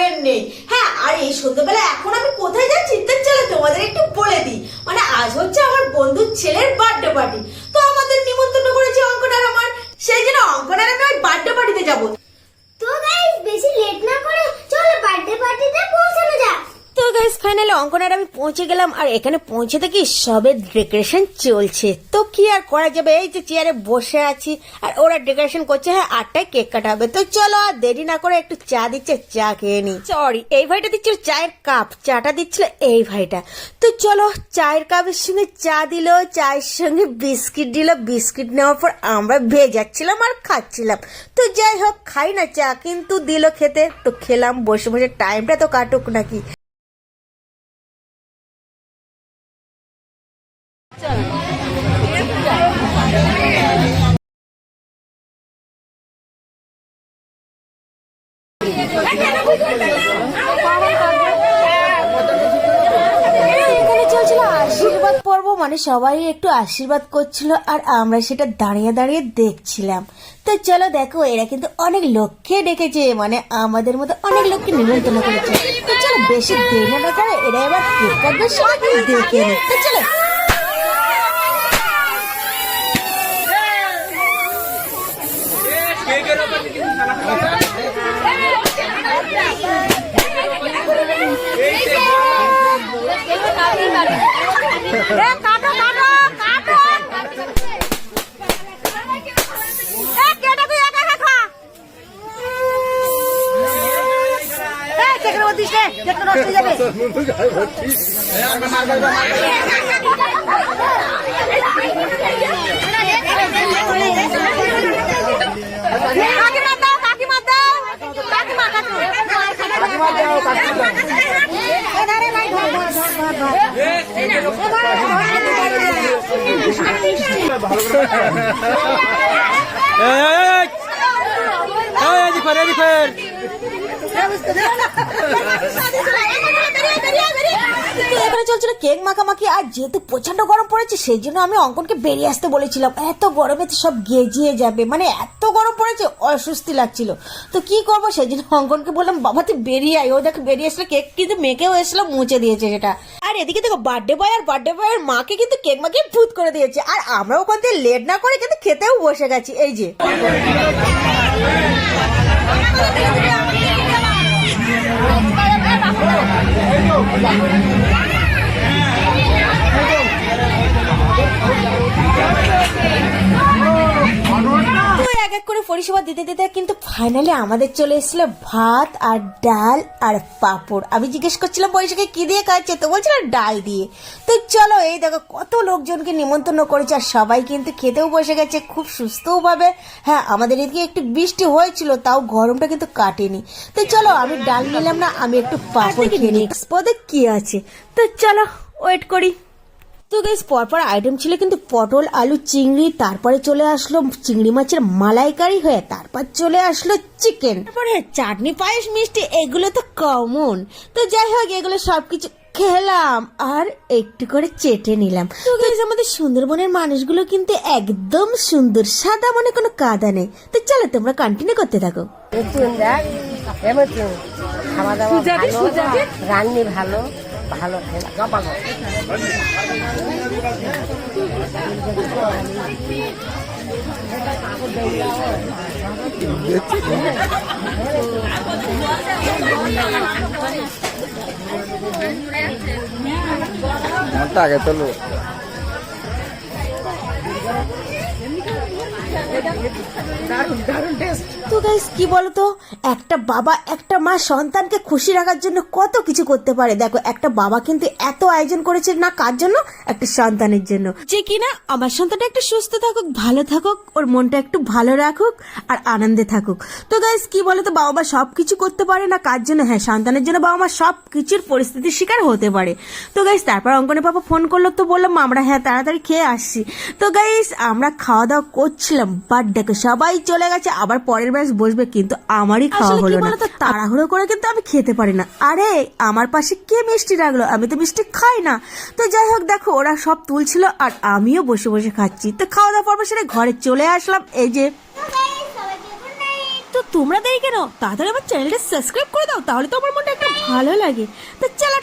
বইয়ের নেই। হ্যাঁ, আর এই সন্ধ্যাবেলা এখন আমি কোথায় যাচ্ছি তা চলো তোমাদের একটু বলে দিই। মানে আজ হচ্ছে আমার বন্ধুর ছেলের বার্থডে পার্টি। তো আমাদের নিমন্ত্রণ করেছে অঙ্কন আর আমার, সেই জন্য অঙ্কন আর আমি ওই বার্থডে পার্টিতে যাবো। তো গাইস বেশি লেট না করে চলো বার্থডে পার্টিতে পৌঁছানো যাক। তো গাইস ফাইনালি অঙ্কন আর আমি পৌঁছে গেলাম, আর এখানে পৌঁছে দেখি সবে ডেকোরেশন চলছে। তো কি আর করা যাবে, এই যে চেয়ারে বসে আছি আর ওরা ডেকোরেশন করছে। হ্যাঁ, 8টায় কেক কাটা হবে। তো চলো আর দেরি না করে একটু চা দিচ্ছে, চা খেয়ে নি। সরি, এই ভাইটা দিচ্ছিল চায়ের কাপ, চাটা দিচ্ছিল এই ভাইটা। তো চলো চায়ের কাপের সঙ্গে চা দিল, চায়ের সঙ্গে বিস্কিট দিল। বিস্কিট নেওয়ার পর আমরা ভেজাচ্ছিলাম আর খাচ্ছিলাম। তো যাই হোক, খাই না চা, কিন্তু দিল খেতে। তো খেলাম, বসে বসে টাইমটা তো কাটুক নাকি। এখানে চলছিল আশীর্বাদ পর্ব, মানে সবাই একটু আশীর্বাদ করছিল আর আমরা সেটা দাঁড়িয়ে দাঁড়িয়ে দেখছিলাম। তো চলো দেখো, এরা কিন্তু অনেক লোককে ডেকেছে, মানে আমাদের মতো অনেক লোককে নিমন্ত্রণ করেছে। তো চলো বেশি দেরি না করে এরা এবার কেক কাটবে, সবাইকে দেখে নি। তো চলো এখানে চলছিল কেক মাখামাখি। আর যেহেতু প্রচন্ড গরম পড়েছে সেই জন্য আমি অঙ্কনকে বেরিয়ে আসতে বলেছিলাম, এত গরমে তো সব গেজিয়ে যাবে, মানে এত গরম পড়েছে অস্বস্তি লাগছিল। তো কি করবো, সেই জন্য অঙ্কনকে বললাম বাবা তুই বেরিয়ে আয়। ও দেখো বেরিয়ে আসলে, কেক কিন্তু মেকেও এসলো, মুছে দিয়েছে সেটা। আর এদিকে দেখো বার্থডে বয় আর বার্থডে বয়ের মাকে কিন্তু কেক মাখিয়ে ভূত করে দিয়েছে। আর আমরা ওখান থেকে লেট না করে কিন্তু খেতেও বসে গেছি। এই যে এক এক করে পরিষেবা দিতে দিতে কিন্তু ফাইনালি আমাদের চলে এসেছিল ভাত আর ডাল আর পাঁপড়। আমি জিজ্ঞেস করছিলাম পরিষেবাকে কি দিয়ে খাচ্ছে, তো বলছিল ডাল দিয়ে। তো চলো এই দেখো কত লোকজনকে নিমন্ত্রণ করেছে আর সবাই কিন্তু খেতেও বসে গেছে খুব সুস্থও ভাবে। হ্যাঁ, আমাদের এদিকে একটু বৃষ্টি হয়েছিল, তাও গরমটা কিন্তু কাটেনি। তো চলো আমি ডাল নিলাম না, আমি একটু পাঁপড় খেয়ে নিই, পদে কি আছে। তো চলো ওয়েট করি। তো গাইস পরপর আইটেম ছিল কিন্তু পটল আলু চিংড়ি, তারপরে চলে আসলো চিংড়ি মাছের মালাইকারি হয়ে, তারপর চলে আসলো চিকেন, তারপরে চাটনি পায়েস মিষ্টি, এগুলো তো কমন। তো যাই হোক এগুলো সবকিছু খেলাম আর একটু করে চেটে নিলাম। তো গাইস আমাদের সুন্দরবনের মানুষগুলো কিন্তু একদম সুন্দর, সাদা, মনে কোনো কাদা নেই। তো চলো তোমরা কন্টিনিউ করতে থাকো। খাওয়া দাওয়া ভালো, রান্নি ভালো, ভালো আগে তো তো গাইস কি বলতো, একটা বাবা একটা মা সন্তানকে খুশি রাখার জন্য কত কিছু করতে পারে। দেখো একটা বাবা কিন্তু এত আয়োজন করেছে না কার জন্য, একটা সন্তানের জন্য, যে কিনা আমার সন্তানটা একটু সুস্থ থাকুক, ভালো থাকুক, ওর মনটা একটু ভালো রাখুক আর আনন্দে থাকুক। তো গাইস কি বলতো, বাবা মা সবকিছু করতে পারে না কার জন্য, হ্যাঁ সন্তানের জন্য বাবা মা সব কিছুর পরিস্থিতির শিকার হতে পারে। তো গাইস তারপর অঙ্কনের পাপা ফোন করলো, তো বললাম আমরা হ্যাঁ তাড়াতাড়ি খেয়ে আসছি। তো গাইস আমরা খাওয়া দাওয়া করছিলাম, বাট দেখো সবাই চলে গেছে, আবার পরের ব্যাচ বসবে, কিন্তু আমারই খাওয়া হলো না। তাড়াহুড়ো করে কিন্তু আমি খেতে পারি না। আরে আমার পাশে কে মিষ্টি রাখলো, আমি তো মিষ্টি খাই না। তো যাই হোক দেখো ওরা সব তুলছিল আর আমিও বসে বসে খাচ্ছি। তো খাওয়া দাওয়া পর্ব সেরে ঘরে চলে আসলাম। এই যে তো তোমরা দেরি কেন, তাড়াতাড়ি আমার চ্যানেলটা সাবস্ক্রাইব করে দাও, তাহলে তো আমার মনটা একটা ভালো লাগে। তো চলো